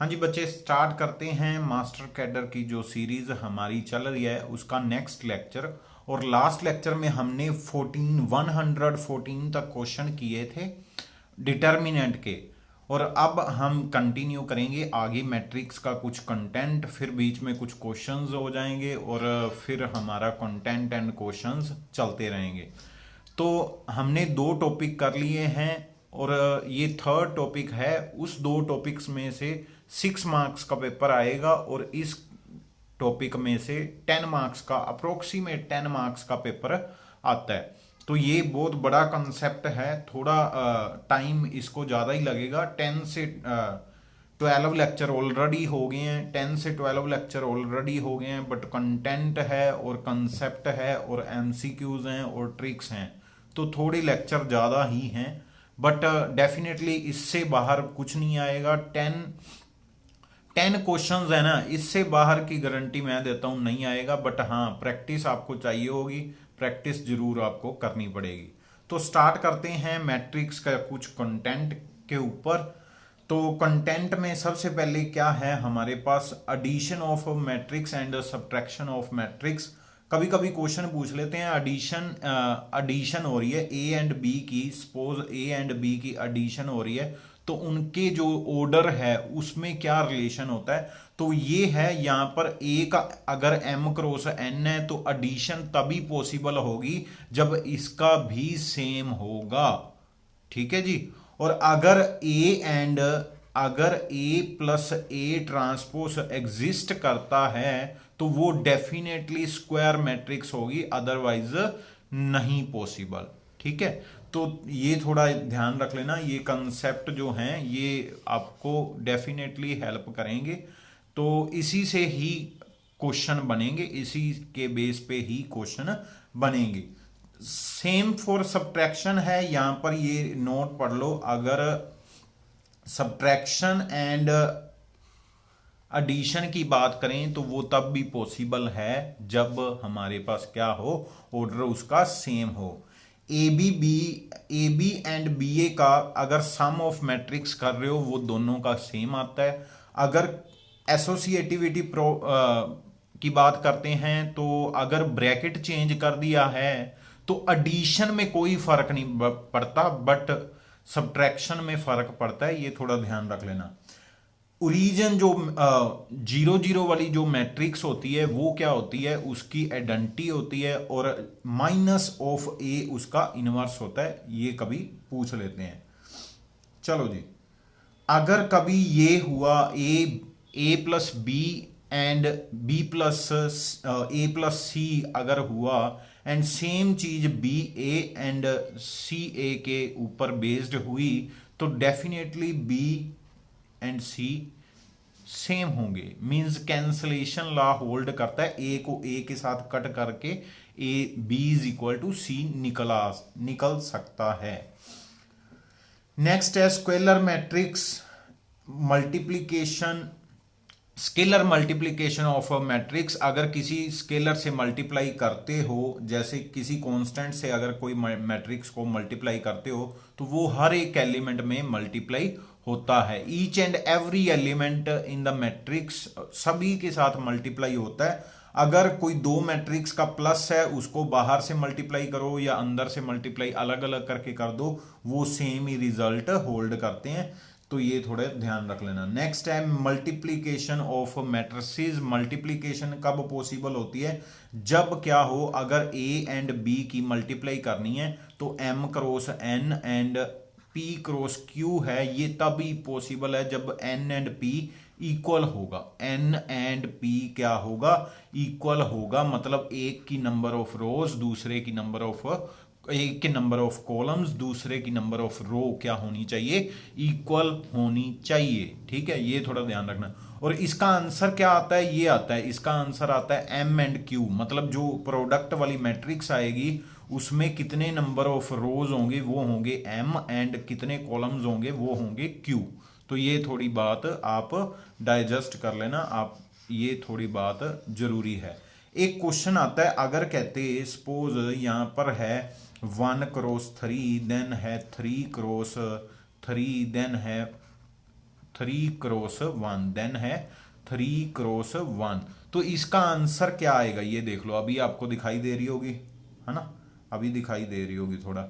हाँ जी बच्चे, स्टार्ट करते हैं मास्टर कैडर की जो सीरीज हमारी चल रही है उसका नेक्स्ट लेक्चर। और लास्ट लेक्चर में हमने 114 तक क्वेश्चन किए थे डिटर्मिनेंट के। और अब हम कंटिन्यू करेंगे आगे मैट्रिक्स का कुछ कंटेंट, फिर बीच में कुछ क्वेश्चंस हो जाएंगे और फिर हमारा कंटेंट एंड क्वेश्चंस चलते रहेंगे। तो हमने दो टॉपिक कर लिए हैं और ये थर्ड टॉपिक है। उस दो टॉपिक्स में से 6 मार्क्स का पेपर आएगा और इस टॉपिक में से 10 मार्क्स का, अप्रोक्सीमेट 10 मार्क्स का पेपर आता है। तो ये बहुत बड़ा कंसेप्ट है, थोड़ा टाइम इसको ज़्यादा ही लगेगा। 10 से 12 लेक्चर ऑलरेडी हो गए हैं, 10 से 12 लेक्चर ऑलरेडी हो गए हैं, बट कंटेंट है और कंसेप्ट है और एमसीक्यूज हैं और ट्रिक्स हैं, तो थोड़े लेक्चर ज़्यादा ही हैं। बट डेफिनेटली इससे बाहर कुछ नहीं आएगा। 10 क्वेश्चंस है ना, इससे बाहर की गारंटी मैं देता हूं नहीं आएगा। बट हाँ, प्रैक्टिस आपको चाहिए होगी, प्रैक्टिस जरूर आपको करनी पड़ेगी। तो स्टार्ट करते हैं मैट्रिक्स का कुछ कंटेंट के ऊपर। तो कंटेंट में सबसे पहले क्या है हमारे पास, addition of matrix and subtraction of matrix. कभी कभी क्वेश्चन पूछ लेते हैं, एडिशन हो रही है ए एंड बी की, सपोज ए एंड बी की एडिशन हो रही है, तो उनके जो ऑर्डर है उसमें क्या रिलेशन होता है। तो ये है यहाँ पर ए का अगर m क्रॉस n है तो एडिशन तभी पॉसिबल होगी जब इसका भी सेम होगा। ठीक है जी। और अगर ए प्लस ए ट्रांसपोज एग्जिस्ट करता है तो वो डेफिनेटली स्क्वायर मैट्रिक्स होगी, अदरवाइज नहीं पॉसिबल। ठीक है, तो ये थोड़ा ध्यान रख लेना, ये कंसेप्ट जो हैं ये आपको डेफिनेटली हेल्प करेंगे। तो इसी से ही क्वेश्चन बनेंगे, इसी के बेस पे ही क्वेश्चन बनेंगे। सेम फॉर सब्ट्रैक्शन है, यहां पर ये नोट पढ़ लो। अगर सब्ट्रैक्शन एंड एडिशन की बात करें तो वो तब भी पॉसिबल है जब हमारे पास क्या हो, ऑर्डर उसका सेम हो। ए बी एंड बी ए का अगर सम ऑफ मैट्रिक्स कर रहे हो वो दोनों का सेम आता है। अगर एसोसिएटिविटी की बात करते हैं तो अगर ब्रैकेट चेंज कर दिया है तो एडिशन में कोई फर्क नहीं पड़ता, बट सब्ट्रैक्शन में फर्क पड़ता है, ये थोड़ा ध्यान रख लेना। ओरिजिन जो 0 0 वाली जो मैट्रिक्स होती है वो क्या होती है, उसकी आइडेंटिटी होती है, और माइनस ऑफ ए उसका इनवर्स होता है। ये कभी पूछ लेते हैं। चलो जी, अगर कभी ये हुआ A plus B and B plus A plus C अगर हुआ, एंड सेम चीज B A and C A के ऊपर बेस्ड हुई, तो definitely B and C same होंगे। मींस कैंसलेशन लॉ होल्ड करता है, ए को ए के साथ कट करके A B is equal to C निकल सकता है। नेक्स्ट है scalar matrix multiplication, scalar multiplication of a matrix. अगर किसी स्केलर से मल्टीप्लाई करते हो, जैसे किसी कांस्टेंट से अगर कोई मैट्रिक्स को मल्टीप्लाई करते हो तो वो हर एक एलिमेंट में मल्टीप्लाई होता है। Each and every element in the matrix, सभी के साथ मल्टीप्लाई होता है। अगर कोई दो मैट्रिक्स का प्लस है उसको बाहर से मल्टीप्लाई करो या अंदर से मल्टीप्लाई अलग अलग करके कर दो, वो सेम ही रिजल्ट होल्ड करते हैं। तो ये थोड़ा ध्यान रख लेना। नेक्स्ट है मल्टीप्लीकेशन ऑफ मैट्रिसेस। मल्टीप्लीकेशन कब पॉसिबल होती है, जब क्या हो, अगर ए एंड बी की मल्टीप्लाई करनी है तो m cross n and p cross q है, ये तभी पॉसिबल है जब n एंड p इक्वल होगा। n एंड p क्या होगा, इक्वल होगा। मतलब एक की नंबर ऑफ रोज दूसरे की नंबर ऑफ, एक के नंबर ऑफ कॉलम्स दूसरे की नंबर ऑफ रो क्या होनी चाहिए, इक्वल होनी चाहिए। ठीक है, ये थोड़ा ध्यान रखना। और इसका आंसर क्या आता है, ये आता है, इसका आंसर आता है m एंड q। मतलब जो प्रोडक्ट वाली मैट्रिक्स आएगी उसमें कितने नंबर ऑफ रोज होंगे वो होंगे m, एंड कितने कॉलम्स होंगे वो होंगे q। तो ये थोड़ी बात आप डाइजेस्ट कर लेना, आप ये थोड़ी बात जरूरी है। एक क्वेश्चन आता है, अगर कहते सपोज यहां पर है 1 क्रॉस 3, देन है 3 क्रॉस 3, देन है 3x1, देन है 3x1। तो इसका आंसर क्या आएगा ये देख लो, अभी आपको दिखाई दे रही होगी, है ना, अभी दिखाई दे रही होगी थोड़ा,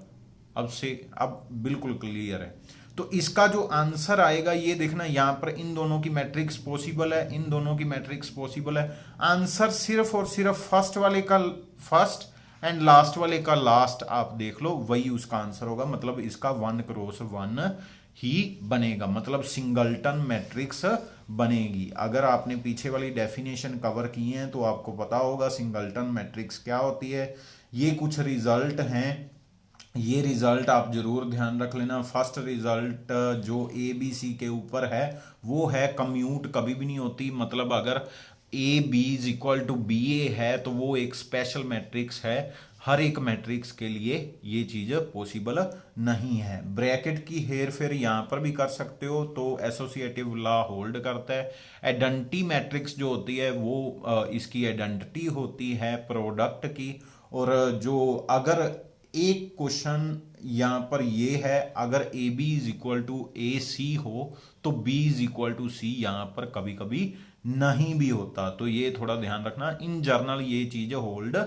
अब बिल्कुल क्लियर है। तो इसका जो आंसर आएगा ये देखना, यहां पर इन दोनों की मैट्रिक्स पॉसिबल है, इन दोनों की मैट्रिक्स पॉसिबल है। आंसर सिर्फ और सिर्फ फर्स्ट वाले का फर्स्ट एंड लास्ट वाले का लास्ट आप देख लो, वही उसका आंसर होगा। मतलब इसका 1x1 ही बनेगा, मतलब सिंगलटन मैट्रिक्स बनेगी। अगर आपने पीछे वाली डेफिनेशन कवर की है तो आपको पता होगा सिंगलटन मैट्रिक्स क्या होती है। ये कुछ रिजल्ट हैं, ये रिजल्ट आप जरूर ध्यान रख लेना। फर्स्ट रिजल्ट जो ए बी सी के ऊपर है वो है कम्यूट कभी भी नहीं होती, मतलब अगर A B is equal to B A है तो वो एक स्पेशल मैट्रिक्स है, हर एक मैट्रिक्स के लिए ये चीज पॉसिबल नहीं है। ब्रैकेट की हेर फेर यहां पर भी कर सकते हो, तो एसोसिएटिव लॉ होल्ड करता है। आइडेंटिटी मैट्रिक्स जो होती है वो इसकी आइडेंटिटी होती है प्रोडक्ट की। और जो अगर एक क्वेश्चन यहां पर ये है, अगर A B is equal to A C हो तो B is equal to C यहां पर कभी कभी नहीं भी होता, तो ये थोड़ा ध्यान रखना। इन जर्नल ये चीज होल्ड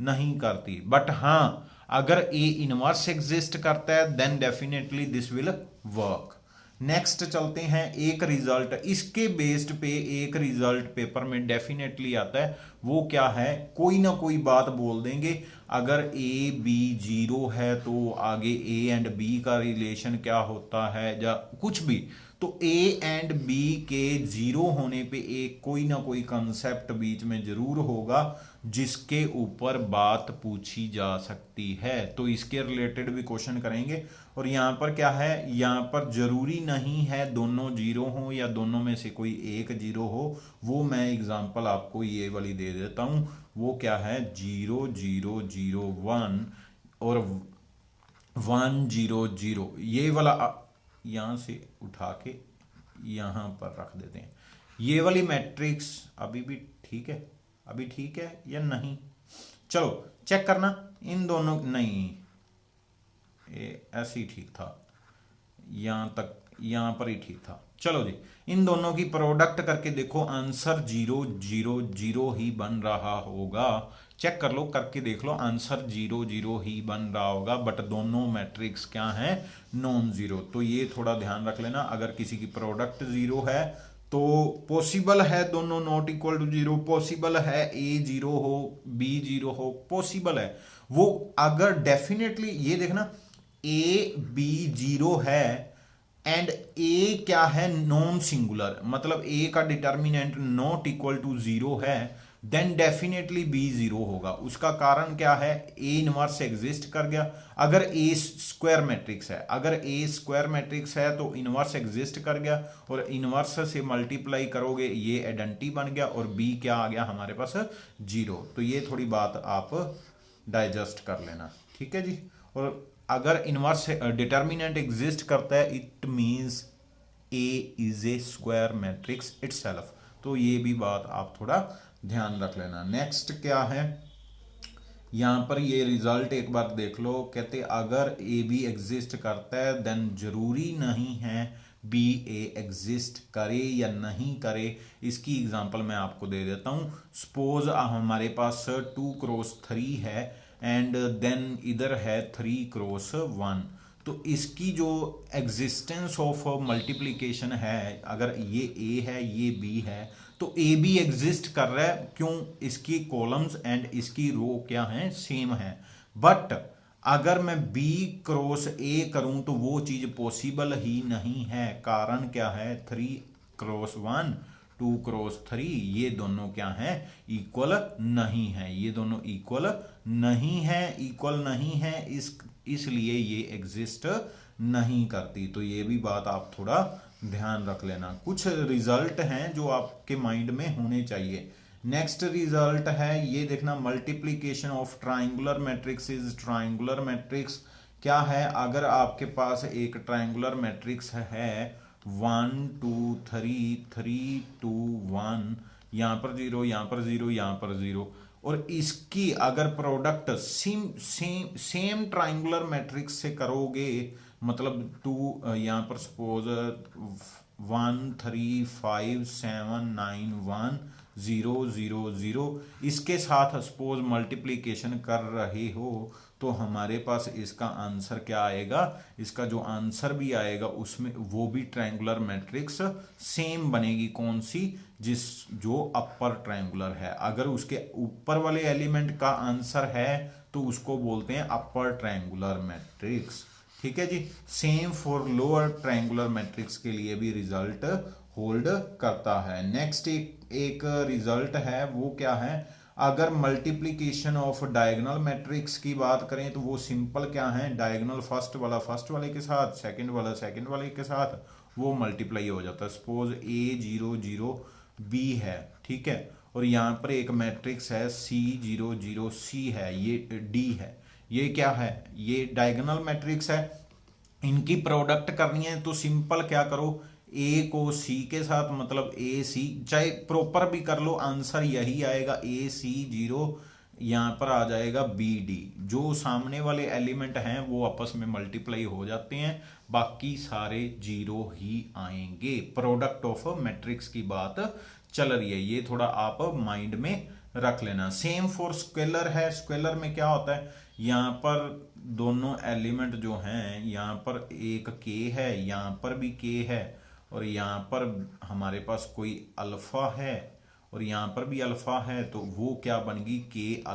नहीं करती, बट हां अगर ए इनवर्स एग्जिस्ट करता है then definitely this will work. Next चलते हैं, एक रिजल्ट इसके बेस्ड पे एक रिजल्ट पेपर में डेफिनेटली आता है, वो क्या है, कोई ना कोई बात बोल देंगे। अगर ए बी जीरो है तो आगे ए एंड बी का रिलेशन क्या होता है या कुछ भी, तो ए एंड बी के जीरो होने पे एक कोई ना कोई कंसेप्ट बीच में जरूर होगा जिसके ऊपर बात पूछी जा सकती है, तो इसके रिलेटेड भी क्वेश्चन करेंगे। और यहां पर क्या है, यहां पर जरूरी नहीं है दोनों जीरो हो या दोनों में से कोई एक जीरो हो, वो मैं एग्जांपल आपको ये वाली दे देता हूं। वो क्या है, 0 0 0 1 और 1 0 0, ये वाला यहां से उठा के यहां पर रख देते हैं। ये वाली मैट्रिक्स अभी भी ठीक है, अभी ठीक है या नहीं, चलो चेक करना। इन दोनों नहीं, ऐसे ही ठीक था, यहां तक यहां पर ही ठीक था। चलो जी, इन दोनों की प्रोडक्ट करके देखो, आंसर 0 0 0 ही बन रहा होगा। चेक कर लो, करके देख लो, आंसर 0 0 ही बन रहा होगा, बट दोनों मैट्रिक्स क्या है, नॉन जीरो। तो ये थोड़ा ध्यान रख लेना, अगर किसी की प्रोडक्ट जीरो है तो पॉसिबल है दोनों not equal to zero, possible है ए जीरो हो बी जीरो हो, पॉसिबल है वो। अगर डेफिनेटली ये देखना, ए बी जीरो है एंड ए क्या है, नॉन सिंगुलर, मतलब ए का determinant not equal to zero है, देन डेफिनेटली बी जीरो होगा। उसका कारण क्या है, ए इनवर्स एग्जिस्ट कर गया। अगर ए स्क्वायर मैट्रिक्स है, अगर ए स्क्वायर मैट्रिक्स है तो इनवर्स एग्जिस्ट कर गया, और इनवर्स से मल्टीप्लाई करोगे ये आइडेंटिटी बन गया, और बी क्या आ गया हमारे पास, जीरो। तो ये थोड़ी बात आप डाइजेस्ट कर लेना, ठीक है जी। और अगर इनवर्स डिटर्मिनेंट एग्जिस्ट करता है it means A is a square matrix itself, तो ये भी बात आप थोड़ा ध्यान रख लेना। नेक्स्ट क्या है, यहां पर ये रिजल्ट एक बार देख लो, कहते अगर ए बी एग्जिस्ट करता है देन जरूरी नहीं है बी ए एग्जिस्ट करे या नहीं करे। इसकी एग्जांपल मैं आपको दे देता हूं। सपोज हमारे पास 2x3 है एंड देन इधर है 3x1, तो इसकी जो एग्जिस्टेंस ऑफ मल्टीप्लीकेशन है, अगर ये ए है ये बी है, तो ए बी एग्जिस्ट कर रहा है, क्यों, इसकी कॉलम्स एंड इसकी रो क्या है, सेम है। बट अगर मैं बी क्रॉस ए करूं तो वो चीज पॉसिबल ही नहीं है। कारण क्या है, 3x1 2x3 ये दोनों क्या है, इक्वल नहीं है, ये दोनों इक्वल नहीं है, इक्वल नहीं है, इसलिए ये एग्जिस्ट नहीं करती। तो ये भी बात आप थोड़ा ध्यान रख लेना। कुछ रिजल्ट हैं जो आपके माइंड में होने चाहिए। नेक्स्ट रिजल्ट है ये देखना, multiplication of triangular matrix is triangular matrix. क्या है, अगर आपके पास एक ट्राइंगुलर मैट्रिक्स है 1 2 3 3 2 1, यहां पर जीरो, यहां पर जीरो, यहां पर जीरो, और इसकी अगर प्रोडक्ट सेम ट्राइंगुलर मैट्रिक्स से करोगे, मतलब टू यहां पर सपोज 135791000 इसके साथ सपोज मल्टीप्लीकेशन कर रहे हो तो हमारे पास इसका आंसर क्या आएगा, इसका जो आंसर भी आएगा उसमें वो भी ट्रायंगुलर मैट्रिक्स सेम बनेगी। कौन सी, जो अपर ट्रायंगुलर है। अगर उसके ऊपर वाले एलिमेंट का आंसर है तो उसको बोलते हैं अपर ट्रायंगुलर मैट्रिक्स। ठीक है जी। Same for lower triangular matrix के लिए भी रिजल्ट होल्ड करता है। नेक्स्ट एक रिजल्ट है, वो क्या है, अगर मल्टीप्लीकेशन ऑफ डायगोनल मैट्रिक्स की बात करें तो वो सिंपल क्या है, डायगोनल फर्स्ट वाले के साथ, सेकंड वाले के साथ वो मल्टीप्लाई हो जाता है। सपोज A00B है, ठीक है, और यहाँ पर एक मैट्रिक्स है C00C है, ये D है, ये क्या है, ये डायगोनल मैट्रिक्स है। इनकी प्रोडक्ट करनी है तो सिंपल क्या करो, ए को सी के साथ, मतलब ए सी, चाहे प्रॉपर भी कर लो आंसर यही आएगा, AC0 यहाँ पर आ जाएगा BD। जो सामने वाले एलिमेंट हैं वो आपस में मल्टीप्लाई हो जाते हैं, बाकी सारे जीरो ही आएंगे। प्रोडक्ट ऑफ मैट्रिक्स की बात चल रही है, ये थोड़ा आप माइंड में रख लेना। सेम फॉर स्केलर है। स्केलर में क्या होता है, यहाँ पर दोनों एलिमेंट जो हैं, यहाँ पर एक k है, यहाँ पर भी k है, और यहाँ पर हमारे पास कोई अल्फा है और यहाँ पर भी अल्फा है, तो वो क्या बन गई, k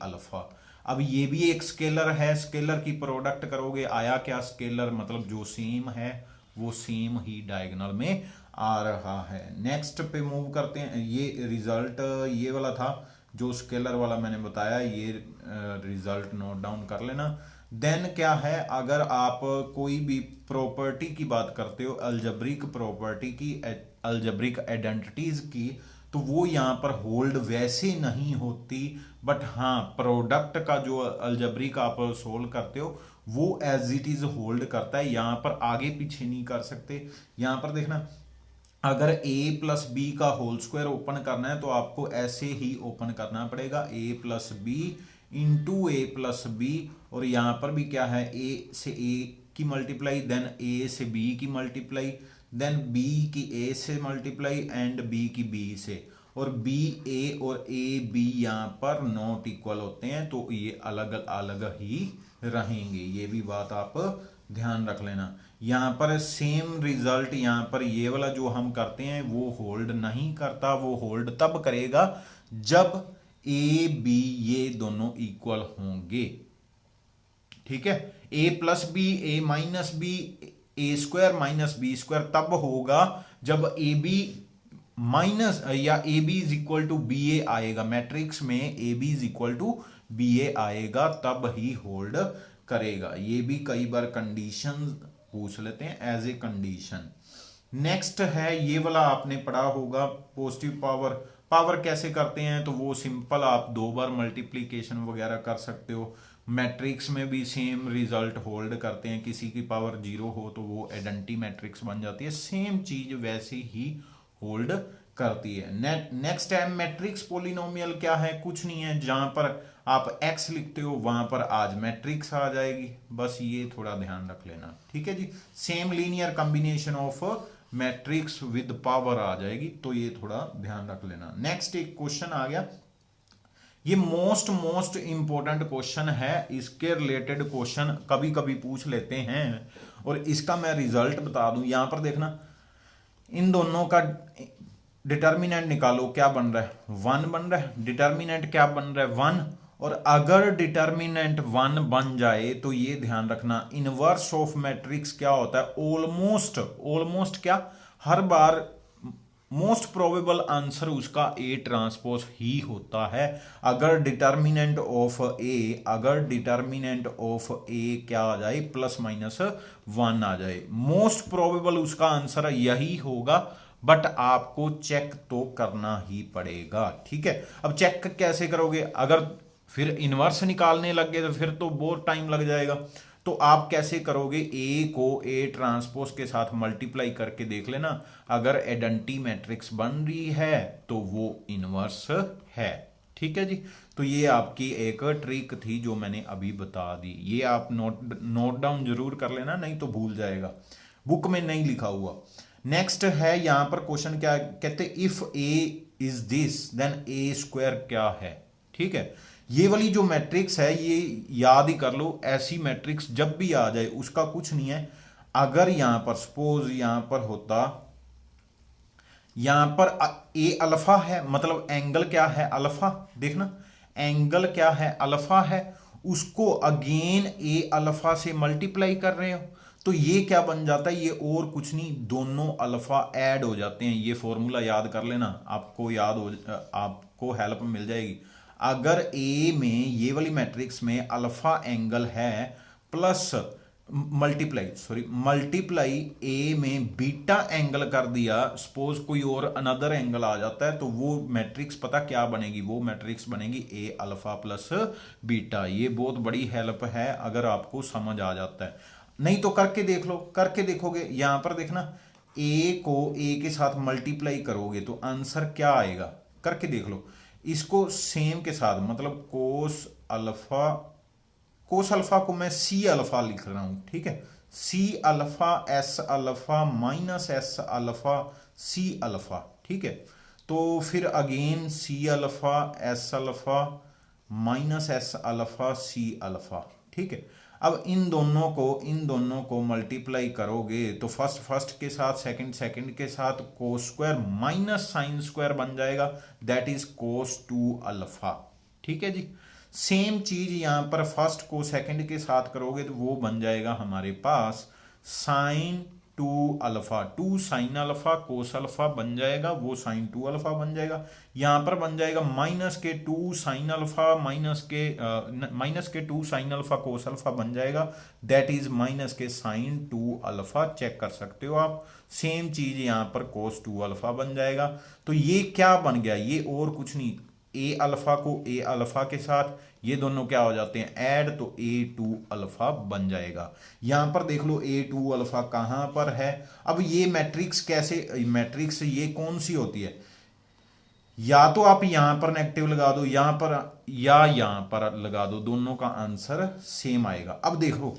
अल्फा। अब ये भी एक स्केलर है, स्केलर की प्रोडक्ट करोगे, आया क्या स्केलर, मतलब जो सेम है वो सेम ही डायगोनल में आ रहा है। नेक्स्ट पे मूव करते हैं। ये रिजल्ट ये वाला था जो स्केलर वाला मैंने बताया, ये रिजल्ट नोट डाउन कर लेना। देन क्या है, अगर आप कोई भी प्रॉपर्टी की बात करते हो, अलजेब्रिक प्रॉपर्टी की, अलजेब्रिक आइडेंटिटीज की, तो वो यहाँ पर होल्ड वैसे नहीं होती, बट हाँ प्रोडक्ट का जो अलजेब्रिक आप सोल्व करते हो वो एज इट इज होल्ड करता है। यहाँ पर आगे पीछे नहीं कर सकते। यहाँ पर देखना, अगर a प्लस बी का होल स्क्वायर ओपन करना है तो आपको ऐसे ही ओपन करना पड़ेगा, a plus B into A plus B, और यहाँ पर भी क्या है, a से a की मल्टीप्लाई, देन a से b की मल्टीप्लाई, देन b की a से मल्टीप्लाई, एंड b की b से, और b a और a b यहाँ पर नॉट इक्वल होते हैं, तो ये अलग अलग ही रहेंगे। ये भी बात आप ध्यान रख लेना। यहाँ पर सेम रिजल्ट, यहाँ पर ये वाला जो हम करते हैं वो होल्ड नहीं करता, वो होल्ड तब करेगा जब ए बी ये दोनों इक्वल होंगे। ठीक है, a plus B, A minus B, A square minus B square तब होगा जब ए बी माइनस या A B is equal to B A आएगा। मैट्रिक्स में A B is equal to B A आएगा तब ही होल्ड करेगा। ये भी कई बार कंडीशन पूछ लेते हैं एज ए कंडीशन। नेक्स्ट है ये वाला आपने पढ़ा होगा, पॉजिटिव पावर। पावर कैसे करते हैं, तो वो सिंपल, आप दो बार मल्टीप्लीकेशन वगैरह कर सकते हो। मैट्रिक्स में भी सेम रिजल्ट होल्ड करते हैं, किसी की पावर 0 हो तो वो आइडेंटिटी मैट्रिक्स बन जाती है, सेम चीज वैसे ही होल्ड करती है। नेक्स्ट है मैट्रिक्स पॉलिनोमियल। क्या है, कुछ नहीं है, जहां पर आप x लिखते हो वहां पर आज मैट्रिक्स आ जाएगी, बस ये थोड़ा ध्यान रख लेना। ठीक है जी। Same linear combination of matrix with power आ जाएगी, तो ये थोड़ा ध्यान रख लेना। नेक्स्ट एक क्वेश्चन आ गया, ये मोस्ट इंपॉर्टेंट क्वेश्चन है। इसके रिलेटेड क्वेश्चन कभी कभी पूछ लेते हैं और इसका मैं रिजल्ट बता दूं। यहां पर देखना, इन दोनों का डिटर्मिनेंट निकालो, क्या बन रहा है, 1 बन रहा है। डिटर्मिनेंट क्या बन रहा है, 1। और अगर डिटर्मिनेंट 1 बन जाए तो ये ध्यान रखना, इनवर्स ऑफ मैट्रिक्स क्या होता है, ऑलमोस्ट क्या, हर बार मोस्ट प्रोबेबल आंसर उसका ए ट्रांसपोज ही होता है। अगर डिटर्मिनेंट ऑफ ए क्या आ जाए, प्लस माइनस 1 आ जाए, मोस्ट प्रोबेबल उसका आंसर यही होगा, बट आपको चेक तो करना ही पड़ेगा। ठीक है, अब चेक कैसे करोगे, अगर फिर इनवर्स निकालने लग गए तो फिर तो बहुत टाइम लग जाएगा। तो आप कैसे करोगे, ए को ए ट्रांसपोज के साथ मल्टीप्लाई करके देख लेना, अगर आइडेंटिटी मैट्रिक्स बन रही है तो वो इनवर्स है। ठीक है जी। तो ये आपकी एक ट्रिक थी जो मैंने अभी बता दी, ये आप नोट डाउन जरूर कर लेना, नहीं तो भूल जाएगा। बुक में नहीं लिखा हुआ। नेक्स्ट है यहां पर क्वेश्चन, क्या कहते, if A is this then A square क्या है। ठीक है, ये वाली जो मैट्रिक्स है ये याद ही कर लो, ऐसी मैट्रिक्स जब भी आ जाए उसका कुछ नहीं है। अगर यहां पर सपोज यहां पर होता, यहां पर ए अल्फा है, मतलब एंगल क्या है, अल्फा, देखना एंगल क्या है, अल्फा है, उसको अगेन ए अल्फा से मल्टीप्लाई कर रहे हो, तो ये क्या बन जाता है, ये और कुछ नहीं, दोनों अल्फा ऐड हो जाते हैं। ये फॉर्मूला याद कर लेना, आपको याद हो, आपको हेल्प मिल जाएगी। अगर ए में, ये वाली मैट्रिक्स में अल्फा एंगल है प्लस मल्टीप्लाई ए में बीटा एंगल कर दिया, सपोज कोई और अनदर एंगल आ जाता है, तो वो मैट्रिक्स पता क्या बनेगी, वो मैट्रिक्स बनेगी ए अल्फा प्लस बीटा। ये बहुत बड़ी हेल्प है अगर आपको समझ आ जाता है, नहीं तो करके देख लो, करके देखोगे यहां पर देखना, ए को ए के साथ मल्टीप्लाई करोगे तो आंसर क्या आएगा, करके देख लो। इसको सेम के साथ, मतलब कोस अल्फा को मैं सी अल्फा लिख रहा हूं, ठीक है, C alpha S alpha minus S alpha C alpha, ठीक है। तो फिर again C alpha S alpha minus S alpha C alpha, ठीक है। अब इन दोनों को मल्टीप्लाई करोगे तो फर्स्ट के साथ, सेकंड के साथ cos square minus sine square बन जाएगा, दैट इज कोस 2 अल्फा, ठीक है जी। सेम चीज यहां पर फर्स्ट को सेकंड के साथ करोगे तो वो बन जाएगा हमारे पास sine 2 alpha, 2 sine alpha cos alpha बन जाएगा, वो साइन 2 अल्फा बन जाएगा। यहां पर बन जाएगा माइनस के 2 साइन अल्फा माइनस के 2 साइन अल्फा कोस अल्फा बन जाएगा, दैट इज माइनस के साइन 2 अल्फा, चेक कर सकते हो आप। सेम चीज यहां पर कोस 2 अल्फा बन जाएगा। तो ये क्या बन गया, ये और कुछ नहीं, ए अल्फा को ए अल्फा के साथ, ये दोनों क्या हो जाते हैं ऐड, तो A2 अल्फा बन जाएगा। यहां पर देख लो A2 अल्फा कहां पर है। अब ये मैट्रिक्स कैसे, मैट्रिक्स ये कौन सी होती है, या तो आप यहां पर नेगेटिव लगा दो, यहां पर या यहां पर लगा दो, दोनों का आंसर सेम आएगा। अब देखो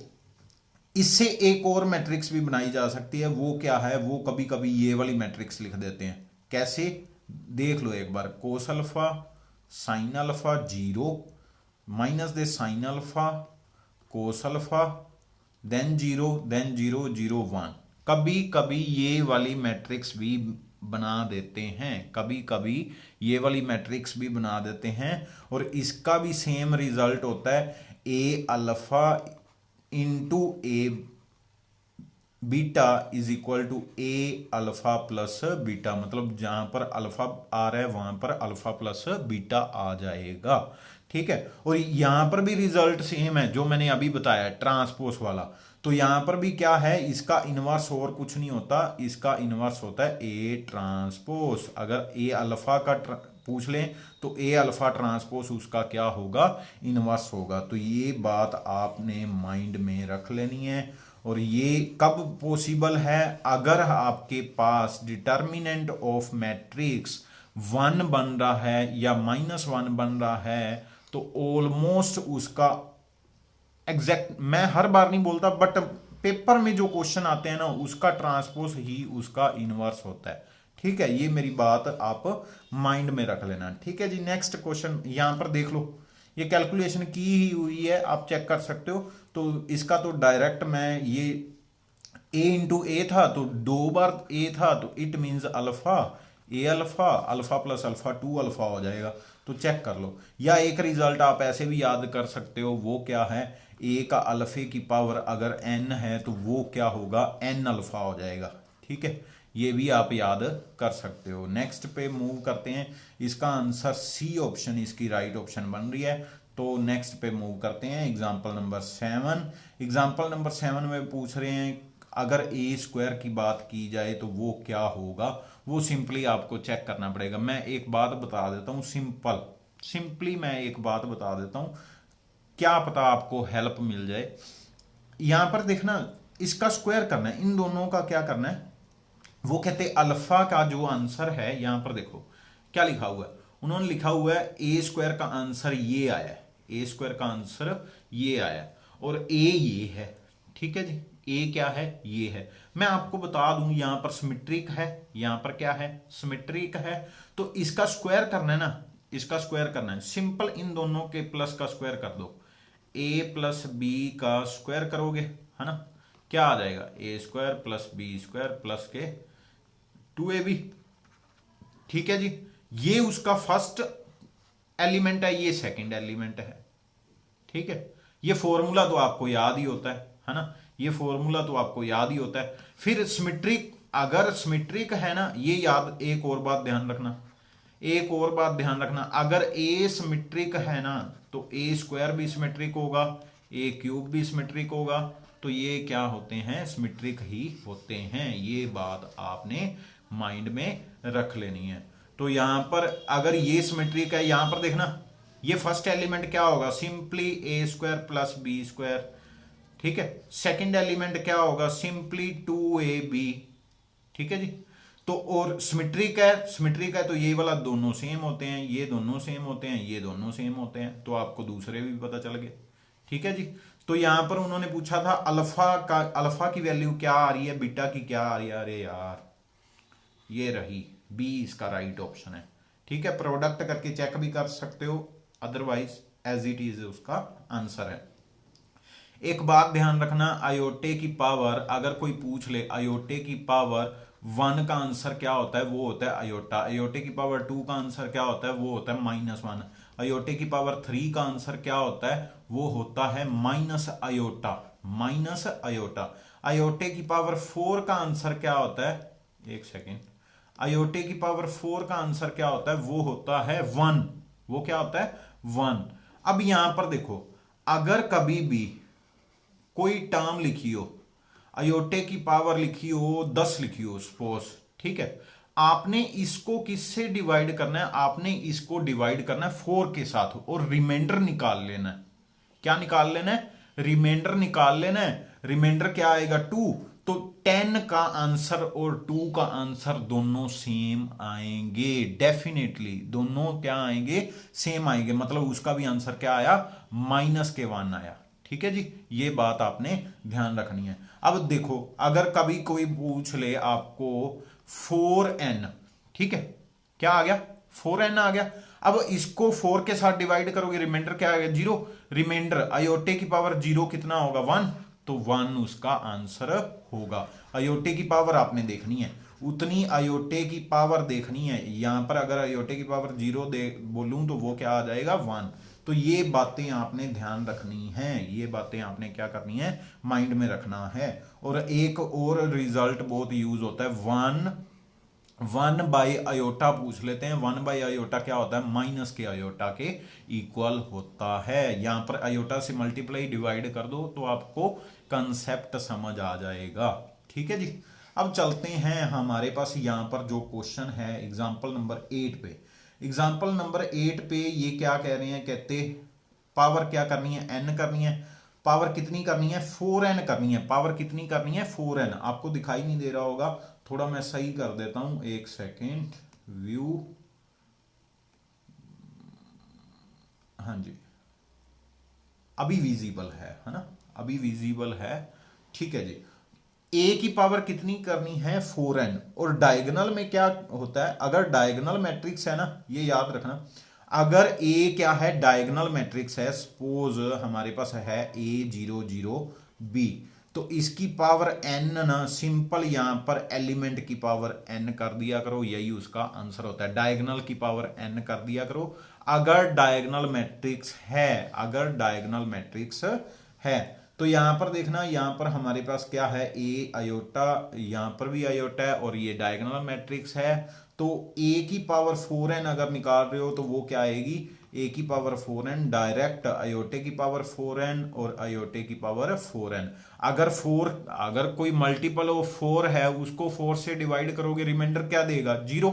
इससे एक और मैट्रिक्स भी बनाई जा सकती है, वो क्या है, वो कभी कभी ये वाली मैट्रिक्स लिख देते हैं, कैसे देख लो एक बार, cos alpha sine alpha 0 minus दे sine alpha cos alpha then 0 0 1। कभी कभी ये वाली मैट्रिक्स भी बना देते हैं, कभी कभी ये वाली मैट्रिक्स भी बना देते हैं, और इसका भी सेम रिजल्ट होता है, A alpha into A beta is equal to A alpha plus beta, मतलब जहां पर अल्फा आ रहा है वहां पर अल्फा प्लस बीटा आ जाएगा, ठीक है। और यहां पर भी रिजल्ट सेम है जो मैंने अभी बताया ट्रांसपोज वाला। तो यहां पर भी क्या है, इसका इनवर्स और कुछ नहीं होता, इसका इनवर्स होता है ए ट्रांसपोज। अगर ए अल्फा का पूछ लें तो ए अल्फा ट्रांसपोज उसका क्या होगा, इनवर्स होगा। तो ये बात आपने माइंड में रख लेनी है। और ये कब पॉसिबल है, अगर आपके पास डिटर्मिनेंट ऑफ मैट्रिक्स 1 बन रहा है या -1 बन रहा है, तो ऑलमोस्ट उसका एग्जैक्ट, मैं हर बार नहीं बोलता, बट पेपर में जो क्वेश्चन आते हैं ना उसका ट्रांसपोज ही उसका इनवर्स होता है, ठीक है। ये मेरी बात आप माइंड में रख लेना, ठीक है जी। नेक्स्ट क्वेश्चन यहां पर देख लो, ये कैलकुलेशन की ही हुई है, आप चेक कर सकते हो। तो इसका तो डायरेक्ट मैं ये a इंटू ए था, तो 2 बार a था, तो it means alpha, A alpha alpha plus alpha 2 alpha हो जाएगा। तो चेक कर लो, या एक रिजल्ट आप ऐसे भी याद कर सकते हो, वो क्या है, a का अल्फे की पावर अगर n है तो वो क्या होगा, n अल्फा हो जाएगा, ठीक है। ये भी आप याद कर सकते हो। नेक्स्ट पे मूव करते हैं, इसका आंसर सी ऑप्शन इसकी राइट ऑप्शन बन रही है। तो नेक्स्ट पे मूव करते हैं, एग्जांपल नंबर 7। एग्जांपल नंबर 7 में पूछ रहे हैं अगर ए स्क्वायर की बात की जाए तो वो क्या होगा, वो सिंपली आपको चेक करना पड़ेगा। मैं एक बात बता देता हूं, सिंपली मैं एक बात बता देता हूं, क्या पता आपको हेल्प मिल जाए। यहां पर देखना, इसका स्क्वायर करना है, इन दोनों का क्या करना है, वो कहते हैं अल्फा का जो आंसर है, यहां पर देखो क्या लिखा हुआ है, उन्होंने लिखा हुआ है ए स्क्वायर का आंसर ये आया है, ए स्क्वायर का आंसर ये आया और ए ये है, ठीक है जी। ए क्या है, ये है। मैं आपको बता दूं यहां पर सिमेट्रिक है, यहां पर क्या है, सिमेट्रिक है। तो इसका स्क्वायर करना है ना, इसका स्क्वायर करना है। सिंपल इन दोनों के प्लस का स्क्वायर कर दो। ए प्लस बी का स्क्वायर करोगे, है ना, क्या आ जाएगा, A square plus B square plus के 2ab। ठीक है जी, ये उसका फर्स्ट एलिमेंट है, ये सेकंड एलिमेंट है। ठीक है, ये फॉर्मूला तो आपको याद ही होता है ना, ये फॉर्मूला तो आपको याद ही होता है। फिर सिमेट्रिक, अगर सिमेट्रिक है ना, ये याद, एक और बात ध्यान रखना, एक और बात ध्यान रखना, अगर ए सिमेट्रिक है ना तो ए स्क्वायर भी सिमेट्रिक होगा, ए क्यूब भी सिमेट्रिक होगा। तो ये क्या होते हैं, सिमेट्रिक ही होते हैं। ये बात आपने माइंड में रख लेनी है। तो यहां पर अगर ये सिमेट्रिक है, यहां पर देखना ये फर्स्ट एलिमेंट क्या होगा, सिंपली ए स्क्वायर प्लस बी स्क्वायर। ठीक है, सेकंड एलिमेंट क्या होगा, सिंपली 2ab। ठीक है जी, तो और सिमेट्रिक है, सिमेट्रिक है तो ये वाला दोनों सेम होते हैं, ये दोनों सेम होते हैं, ये दोनों सेम होते हैं, तो आपको दूसरे भी पता चल गए। ठीक है जी, तो यहां पर उन्होंने पूछा था अल्फा का, अल्फा की वैल्यू क्या आ रही है, बीटा की क्या आ रही है, अरे यार ये रही बी, इसका राइट ऑप्शन है। ठीक है, प्रोडक्ट करके चेक भी कर सकते हो, अदरवाइज एज इट इज उसका आंसर है। एक बात ध्यान रखना, आयोटे की पावर अगर कोई पूछ ले, आयोटे की पावर 1 का आंसर क्या होता है, वो होता है अयोटा। अयोटे की पावर 2 का आंसर क्या होता है, वो होता है -1। अयोटे की पावर 3 का आंसर क्या होता है, वो होता है माइनस अयोटा, माइनस अयोटा। अयोटे की पावर 4 का आंसर क्या होता है, एक सेकेंड, अयोटे की पावर 4 का आंसर क्या होता है, वो होता है 1। वो क्या होता है, 1। अब यहां पर देखो, अगर कभी भी कोई टर्म लिखी हो, अयोटे की पावर लिखी हो 10 लिखी हो सपोज, ठीक है, आपने इसको किससे डिवाइड करना है, आपने इसको डिवाइड करना है 4 के साथ और रिमाइंडर निकाल लेना है। क्या निकाल लेना है, रिमाइंडर निकाल लेना है। रिमाइंडर क्या आएगा, 2। तो 10 का आंसर और 2 का आंसर दोनों सेम आएंगे, डेफिनेटली दोनों क्या आएंगे, सेम आएंगे। मतलब उसका भी आंसर क्या आया, -1 आया। ठीक है जी, ये बात आपने ध्यान रखनी है। अब देखो, अगर कभी कोई पूछ ले आपको 4n, ठीक है, क्या आ गया, 4n आ गया। अब इसको 4 के साथ डिवाइड करोगे, रिमाइंडर क्या आ गया, 0। रिमाइंडर अयोटे की पावर 0 कितना होगा, 1, तो 1 उसका आंसर होगा। अयोटे की पावर आपने देखनी है, उतनी अयोटे की पावर देखनी है। यहां पर अगर अयोटे की पावर 0 दे बोलूं तो वो क्या आ जाएगा, 1। तो ये बातें आपने ध्यान रखनी है, ये बातें आपने क्या करनी है, माइंड में रखना है। और एक और रिजल्ट बहुत यूज होता है, 1 बाई अयोटा पूछ लेते हैं। 1 बाई अयोटा क्या होता है, माइनस के अयोटा के इक्वल होता है। यहां पर अयोटा से मल्टीप्लाई डिवाइड कर दो तो आपको कंसेप्ट समझ आ जाएगा। ठीक है जी, अब चलते हैं हमारे पास यहां पर जो क्वेश्चन है एग्जाम्पल नंबर 8 पे। एग्जाम्पल नंबर 8 पे ये क्या कह रहे हैं, कहते पावर क्या करनी है, n करनी है। पावर कितनी करनी है, 4n करनी है। पावर कितनी करनी है, 4n। आपको दिखाई नहीं दे रहा होगा, थोड़ा मैं सही कर देता हूं, एक सेकेंड, व्यू, हाँ जी, अभी विजिबल है ना, अभी विजिबल है। ठीक है जी, ए की पावर कितनी करनी है, 4n। और डायगोनल में क्या होता है, अगर डायगोनल मैट्रिक्स है ना, ये याद रखना, अगर ए क्या है, डायगोनल मैट्रिक्स है, सपोज हमारे पास है A00B, तो इसकी पावर n ना, सिंपल यहां पर एलिमेंट की पावर n कर दिया करो, यही उसका आंसर होता है। डायगोनल की पावर n कर दिया करो अगर डायगोनल मैट्रिक्स है, अगर डायगोनल मैट्रिक्स है। तो यहां पर देखना, यहां पर हमारे पास क्या है, ए अयोटा, यहां पर भी अयोटा है और ये डायगोनल मैट्रिक्स है। तो ए की पावर 4n अगर निकाल रहे हो तो वो क्या आएगी, ए की पावर 4n, डायरेक्ट अयोटे की पावर 4n और अयोटे की पावर 4n। अगर कोई मल्टीपल ऑफ 4 है, उसको 4 से डिवाइड करोगे, रिमाइंडर क्या देगा, 0।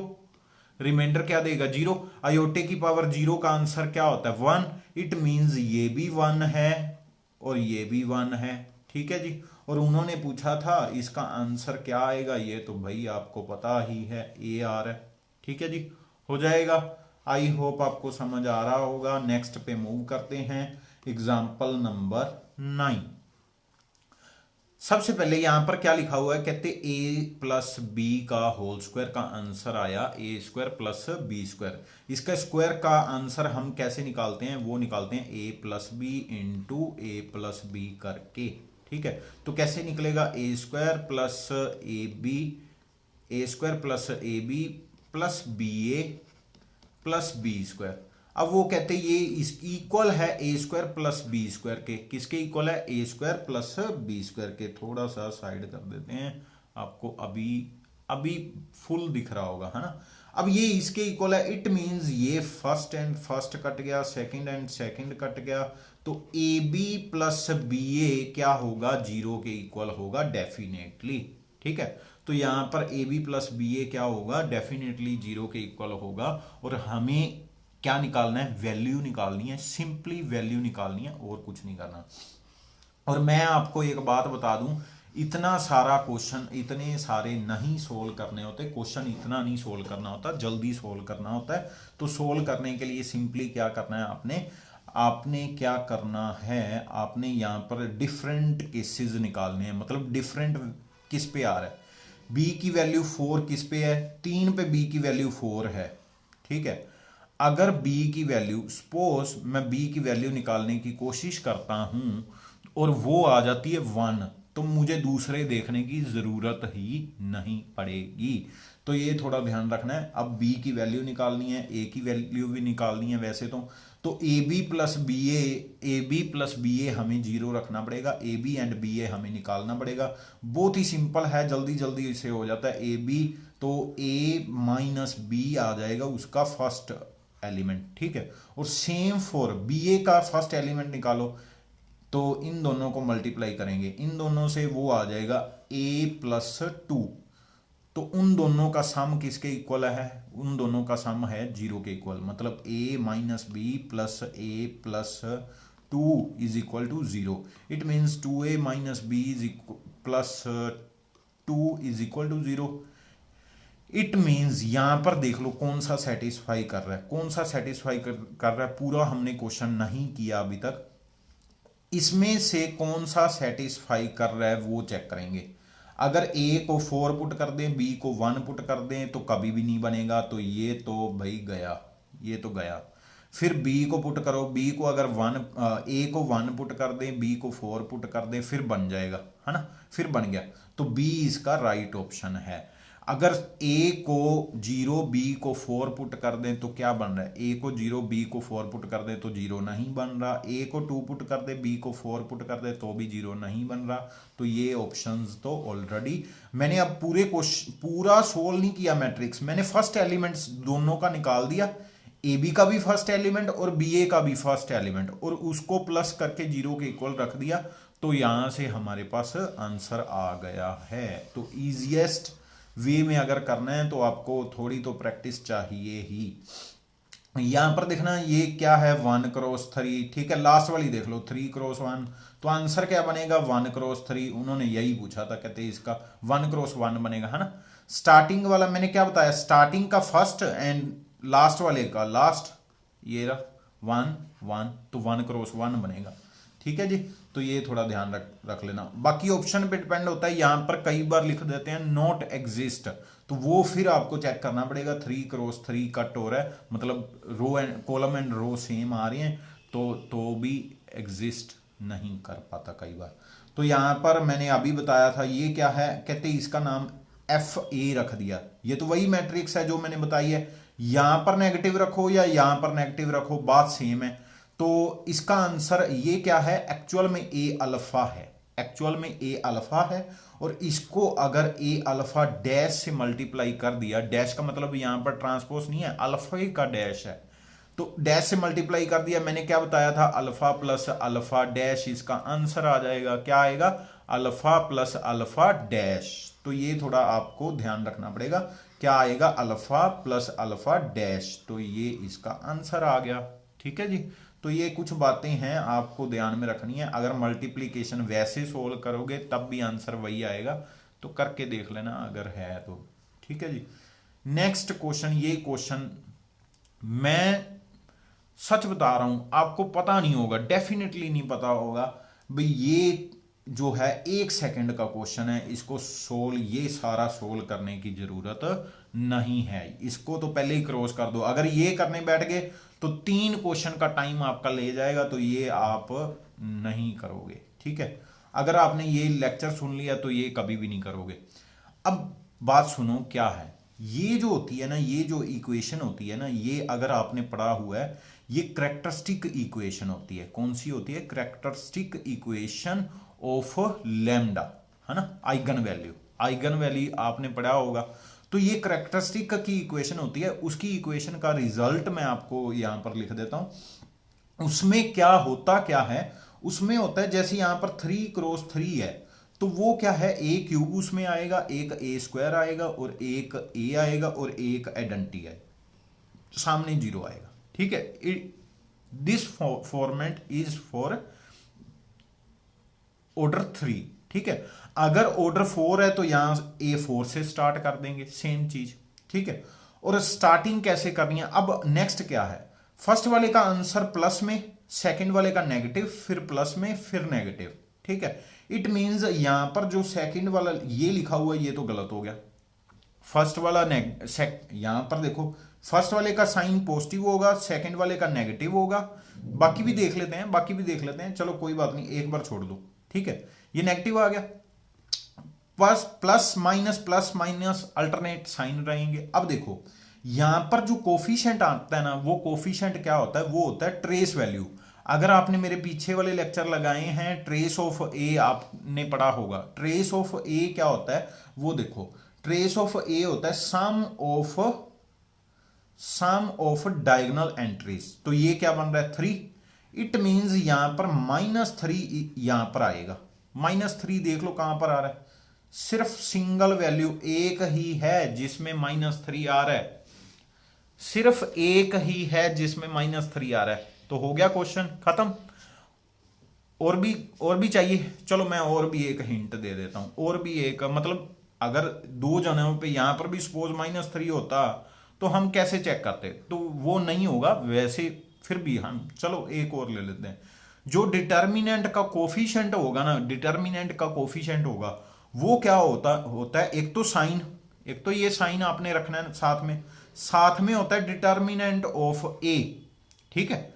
रिमाइंडर क्या देगा, 0। अयोटे की पावर 0 का आंसर क्या होता है, 1। इट मींस ये भी 1 है और ये भी 1 है। ठीक है जी, और उन्होंने पूछा था इसका आंसर क्या आएगा, ये तो भाई आपको पता ही है, ए आर है। ठीक है जी, हो जाएगा। आई होप आपको समझ आ रहा होगा। नेक्स्ट पे मूव करते हैं, एग्जाम्पल नंबर 9। सबसे पहले यहां पर क्या लिखा हुआ है, कहते a प्लस बी का होल स्क्वायर का आंसर आया A square plus B square. इसका स्क्वायर का आंसर हम कैसे निकालते हैं, वो निकालते हैं a plus B into A plus B करके। ठीक है, तो कैसे निकलेगा, A square plus A B, A square plus A B plus B A plus B square. अब वो कहते हैं ये इस इक्वल है A square plus B square के, किसके इक्वल है, A square plus B square के। थोड़ा सा साइड कर देते हैं, आपको अभी अभी फुल दिख रहा होगा, है ना। अब ये इसके इक्वल है, इट मींस ये फर्स्ट एंड फर्स्ट कट गया, सेकंड एंड सेकंड कट गया, तो ए बी प्लस बी ए क्या होगा, जीरो के इक्वल होगा डेफिनेटली। ठीक है, तो यहां पर ए बी प्लस बी ए क्या होगा, डेफिनेटली जीरो के इक्वल होगा। और हमें क्या निकालना है, वैल्यू निकालनी है, सिंपली वैल्यू निकालनी है और कुछ नहीं करना। और मैं आपको एक बात बता दूं, इतना सारा क्वेश्चन इतने सारे नहीं सोल्व करने होते, क्वेश्चन इतना नहीं सोल्व करना होता, जल्दी सोल्व करना होता है। तो सोल्व करने के लिए सिंपली क्या करना है, आपने क्या करना है, आपने यहां पर डिफरेंट केसेस निकालने हैं। मतलब डिफरेंट किस पे आ रहा है, बी की वैल्यू 4 किस पे है, 3 पे बी की वैल्यू 4 है। ठीक है, अगर b की वैल्यू, सपोज मैं b की वैल्यू निकालने की कोशिश करता हूं और वो आ जाती है 1, तो मुझे दूसरे देखने की जरूरत ही नहीं पड़ेगी। तो ये थोड़ा ध्यान रखना है। अब b की वैल्यू निकालनी है, a की वैल्यू भी निकालनी है वैसे तो ए बी प्लस बी ए हमें जीरो रखना पड़ेगा, ए बी एंड बी ए हमें निकालना पड़ेगा। बहुत ही सिंपल है, जल्दी जल्दी इसे हो जाता है। ए बी तो ए माइनस बी आ जाएगा उसका फर्स्ट एलिमेंट। ठीक है, और सेम फॉर बी ए का फर्स्ट एलिमेंट निकालो, तो इन दोनों को मल्टीप्लाई करेंगे, इन दोनों से वो आ जाएगा a प्लस 2। तो उन दोनों का सम किसके इक्वल है, उन दोनों का सम है जीरो के इक्वल। मतलब a minus B plus A plus 2 is equal to zero. It means 2a minus B is plus 2 is equal to zero. It means यहां पर देख लो कौन सा सेटिस्फाई कर रहा है, कौन सा सेटिस्फाई कर रहा है। पूरा हमने क्वेश्चन नहीं किया अभी तक, इसमें से कौन सा सेटिस्फाई कर रहा है वो चेक करेंगे। अगर a को 4 पुट कर दें, b को 1 पुट कर दें तो कभी भी नहीं बनेगा, तो ये तो भाई गया, ये तो गया। फिर b को पुट करो, b को अगर a को 1 पुट कर दें, b को 4 पुट कर दें, फिर बन जाएगा, है ना, फिर बन गया। तो b इसका राइट ऑप्शन है। अगर a को 0 b को 4 पुट कर दें तो क्या बन रहा है, a को 0 b को 4 पुट कर दें तो 0 नहीं बन रहा, a को 2 पुट कर दे b को 4 पुट कर दे तो भी 0 नहीं बन रहा। तो ये ऑप्शंस तो ऑलरेडी मैंने अब पूरा सोल्व नहीं किया मैट्रिक्स, मैंने फर्स्ट एलिमेंट्स दोनों का निकाल दिया, ए बी का भी फर्स्ट एलिमेंट और बी ए का भी फर्स्ट एलिमेंट, और उसको प्लस करके 0 के इक्वल रख दिया। तो यहां से हमारे पास आंसर आ गया है। तो इजिएस्ट वे में अगर करना है तो आपको थोड़ी तो प्रैक्टिस चाहिए ही। यहां पर देखना ये क्या है, 1 क्रॉस 3। ठीक है, लास्ट वाली देख लो, 3 क्रॉस 1, तो आंसर क्या बनेगा, 1 क्रॉस 3। उन्होंने यही पूछा था, कहते इसका 1 क्रॉस 1 बनेगा, है ना। स्टार्टिंग वाला मैंने क्या बताया, स्टार्टिंग का फर्स्ट एंड लास्ट वाले का लास्ट, ये रहा 1 1, तो 1 क्रॉस 1 बनेगा। ठीक है जी, तो ये थोड़ा ध्यान रख लेना। बाकी ऑप्शन पे डिपेंड होता है, यहां पर कई बार लिख देते हैं नॉट एग्जिस्ट, तो वो फिर आपको चेक करना पड़ेगा। 3 क्रॉस 3 कट हो रहा है, मतलब row and column and row same आ रही हैं, तो भी एग्जिस्ट नहीं कर पाता कई बार। तो यहां पर मैंने अभी बताया था, ये क्या है, कहते इसका नाम FA रख दिया। ये तो वही मैट्रिक्स है जो मैंने बताई है, यहां पर नेगेटिव रखो या यहां पर नेगेटिव रखो, बात सेम है। तो इसका आंसर ये क्या है, एक्चुअल में ए अल्फा है, एक्चुअल में ए अल्फा है। और इसको अगर ए अल्फा डैश से मल्टीप्लाई कर दिया, डैश का मतलब यहां पर ट्रांसपोज नहीं है, अल्फा का डैश है, तो डैश से मल्टीप्लाई कर दिया। मैंने क्या बताया था, अल्फा प्लस अल्फा डैश, इसका आंसर आ जाएगा, क्या आएगा, अल्फा प्लस अल्फा डैश। तो ये थोड़ा आपको ध्यान रखना पड़ेगा, क्या आएगा, अल्फा प्लस अल्फा डैश, तो ये इसका आंसर आ गया। ठीक है जी, तो ये कुछ बातें हैं आपको ध्यान में रखनी है। अगर मल्टीप्लिकेशन वैसे सोल्व करोगे तब भी आंसर वही आएगा, तो करके देख लेना अगर है तो। ठीक है जी, नेक्स्ट क्वेश्चन। ये क्वेश्चन मैं सच बता रहा हूं, आपको पता नहीं होगा, डेफिनेटली नहीं पता होगा भाई। ये जो है 1 सेकंड का क्वेश्चन है, इसको सोल्व, ये सारा सोल्व करने की जरूरत नहीं है, इसको तो पहले ही क्रॉस कर दो। अगर ये करने बैठ गए तो 3 क्वेश्चन का टाइम आपका ले जाएगा, तो ये आप नहीं करोगे, ठीक है। अगर आपने ये लेक्चर सुन लिया तो ये कभी भी नहीं करोगे। अब बात सुनो क्या है, ये जो होती है ना, ये जो इक्वेशन होती है ना, ये अगर आपने पढ़ा हुआ है, ये करेक्टरिस्टिक इक्वेशन होती है। कौन सी होती है? करेक्टरिस्टिक इक्वेशन ऑफ लैम्डा, है ना, आइगन वैल्यू। आइगन वैल्यू आपने पढ़ा होगा। तो ये करेक्टरिस्टिक की इक्वेशन होती है, उसकी इक्वेशन का रिजल्ट मैं आपको यहां पर लिख देता हूं। उसमें क्या होता है, उसमें होता है जैसे यहां पर 3x3 है, तो वो क्या है, ए क्यूब उसमें आएगा, एक ए स्क्वायर आएगा, और एक ए आएगा, और एक आइडेंटिटी है, सामने 0 आएगा, ठीक है। This format is for order 3, ठीक है। अगर ऑर्डर 4 है तो यहां A4 से स्टार्ट कर देंगे, सेम चीज, ठीक है। और स्टार्टिंग कैसे करनी है? अब नेक्स्ट क्या है, फर्स्ट वाले का आंसर प्लस में, सेकंड वाले का नेगेटिव, फिर प्लस में, फिर नेगेटिव, ठीक है। इट मींस यहां पर जो सेकंड वाला ये लिखा हुआ है ये तो गलत हो गया। फर्स्ट वाला यहां पर देखो, फर्स्ट वाले का साइन पॉजिटिव होगा, सेकंड वाले का नेगेटिव होगा। बाकी भी देख लेते हैं, बाकी भी देख लेते हैं, चलो कोई बात नहीं, एक बार छोड़ दो, ठीक है। ये नेगेटिव आ गया, प्लस माइनस अल्टरनेट साइन रहेंगे। अब देखो यहां पर जो कोफिशिएंट आता है ना, वो कोफिशिएंट क्या होता है? वो होता है ट्रेस वैल्यू। अगर आपने मेरे पीछे वाले लेक्चर लगाए हैं, ट्रेस ऑफ ए आपने पढ़ा होगा। ट्रेस ऑफ ए क्या होता है वो देखो, ट्रेस ऑफ ए होता है सम ऑफ डायगोनल एंट्रीज। तो ये क्या बन रहा है? 3। इट मींस यहां पर -3 यहां पर आएगा। -3 देख लो कहां पर आ रहा है, सिर्फ सिंगल वैल्यू एक ही है जिसमें -3 आ रहा है, सिर्फ एक ही है जिसमें -3 आ रहा है। तो हो गया क्वेश्चन खत्म। और भी चाहिए, चलो मैं और भी एक हिंट दे देता हूं, और भी एक, मतलब अगर 2 जनों पे यहां पर भी सपोज -3 होता तो हम कैसे चेक करते? तो वो नहीं होगा वैसे, फिर भी हम चलो एक और ले लेते हैं। जो डिटर्मिनेंट का कोफिशिएंट होगा ना, डिटर्मिनेंट का कोफिशिएंट होगा, वो क्या होता है, एक तो साइन, एक तो ये साइन आपने रखना है साथ में होता है डिटर्मिनेंट ऑफ ए, ठीक है।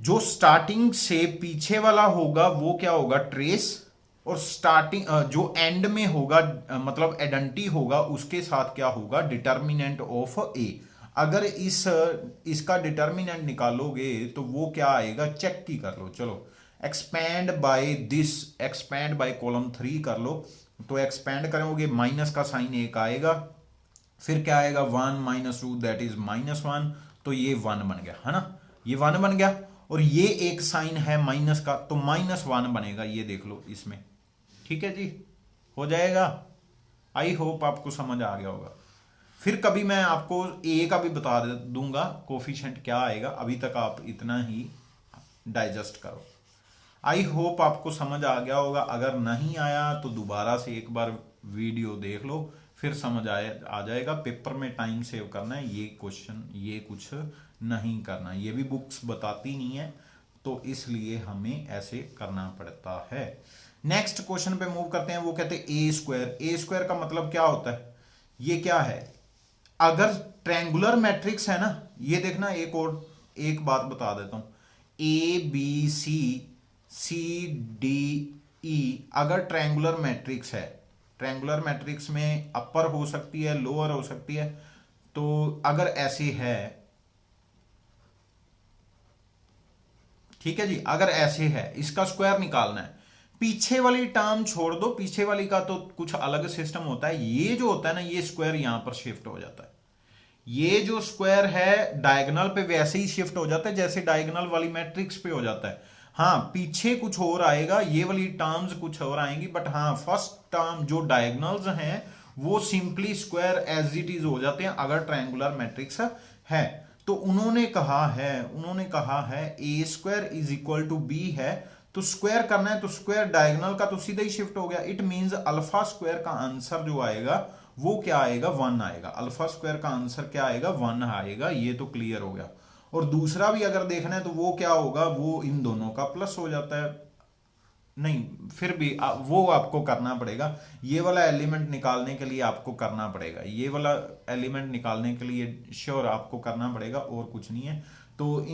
जो स्टार्टिंग से पीछे वाला होगा वो क्या होगा? ट्रेस। और स्टार्टिंग जो एंड में होगा, मतलब आइडेंटिटी होगा, उसके साथ क्या होगा? डिटर्मिनेंट ऑफ ए। अगर इसका डिटर्मिनेंट निकालोगे तो वो क्या आएगा? चेक की कर लो, चलो एक्सपैंड बाय कॉलम 3 कर लो। तो एक्सपैंड करोगे, माइनस का साइन एक आएगा, फिर क्या आएगा? 1 - 2 दैट इज -1। तो ये 1 बन गया, है ना, ये 1 बन गया। और ये एक साइन है माइनस का, तो -1 बनेगा, ये देख लो इसमें, ठीक है जी, हो जाएगा। आई होप आपको समझ आ गया होगा। फिर कभी मैं आपको ए का भी बता दूंगा कोफिशिएंट क्या आएगा, अभी तक आप इतना ही डाइजेस्ट करो। आई होप आपको समझ आ गया होगा। अगर नहीं आया तो दोबारा से एक बार वीडियो देख लो, फिर समझ आ जाएगा। पेपर में टाइम सेव करना है, ये क्वेश्चन ये कुछ नहीं करना, ये भी बुक्स बताती नहीं है, तो इसलिए हमें ऐसे करना पड़ता है। नेक्स्ट क्वेश्चन पे मूव करते हैं। वो कहते हैं ए स्क्वायर। ए स्क्वायर का मतलब क्या होता है? ये क्या है? अगर ट्रायंगुलर मैट्रिक्स है ना, ये देखना, एक बात बता देता हूं, ABCCDE अगर ट्रायंगुलर मैट्रिक्स है, ट्रायंगुलर मैट्रिक्स में अपर हो सकती है, लोअर हो सकती है, तो अगर ऐसी है, ठीक है जी, अगर ऐसे है, इसका स्क्वायर निकालना है। पीछे वाली टर्म छोड़ दो, पीछे वाली का तो कुछ अलग सिस्टम होता है। ये जो होता है ना, ये स्क्वायर यहां पर शिफ्ट हो जाता है। ये जो स्क्वायर है डायगोनल पे वैसे ही शिफ्ट हो जाता है जैसे डायगोनल वाली मैट्रिक्स पे हो जाता है। हाँ, पीछे कुछ और आएगा, ये वाली टर्म्स कुछ और आएंगी, बट हाँ, फर्स्ट टर्म जो डायगोनल्स हैं वो simply square as it is हो जाते हैं अगर ट्रायंगुलर मैट्रिक्स है। तो उन्होंने कहा है A square is equal to B है, तो स्क्वायर करना है, तो स्क्वायर डायगोनल का तो सीधा ही शिफ्ट हो गया। इट मींस अल्फा स्क्वायर का आंसर जो आएगा वो क्या आएगा? 1 आएगा। अल्फा स्क्वायर का आंसर क्या आएगा? 1 आएगा। ये तो क्लियर हो गया। और दूसरा भी अगर देखना है तो वो क्या होगा? वो इन दोनों का प्लस हो जाता है। नहीं, फिर भी वो आपको करना पड़ेगा। ये वाला एलिमेंट निकालने के लिए आपको करना पड़ेगा, ये वाला एलिमेंट निकालने के लिए श्योर आपको करना पड़ेगा, और कुछ नहीं है। तो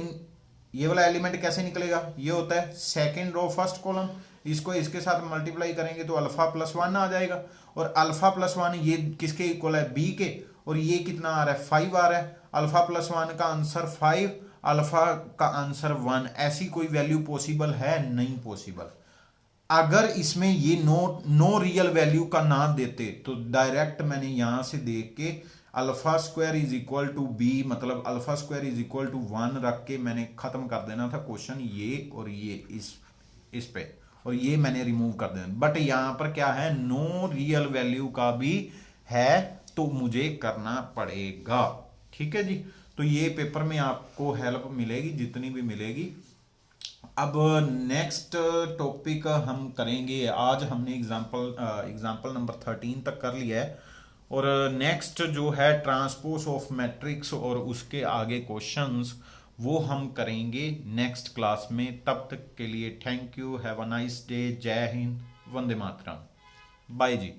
ये वाला एलिमेंट कैसे निकलेगा, ये होता है सेकेंड रो फर्स्ट कॉलम, इसको इसके साथ मल्टीप्लाई करेंगे तो अल्फा प्लस 1 आ जाएगा, और अल्फा प्लस 1 ये किसके इक्वल है, बी के, और ये कितना आ रहा है 5 आ रहा है। अल्फा प्लस 1 का आंसर 5, अल्फा का आंसर 1, ऐसी कोई वैल्यू पॉसिबल है नहीं पॉसिबल। अगर इसमें ये नो रियल वैल्यू का ना देते तो डायरेक्ट मैंने यहां से देख के alpha square is equal to B, मतलब alpha square is equal to 1 रख के मैंने खत्म कर देना था क्वेश्चन, ये और ये इस पे, और ये मैंने रिमूव कर देना। बट यहां पर क्या है, नो रियल वैल्यू का भी है, तो मुझे करना पड़ेगा। ठीक है जी, तो ये पेपर में आपको हेल्प मिलेगी जितनी भी मिलेगी। अब नेक्स्ट टॉपिक हम करेंगे, आज हमने एग्जाम्पल नंबर 13 तक कर लिया है, और नेक्स्ट जो है ट्रांसपोज ऑफ मैट्रिक्स और उसके आगे क्वेश्चंस, वो हम करेंगे नेक्स्ट क्लास में। तब तक के लिए thank you, have a nice day, जय हिंद, वंदे मातरम, बाय जी।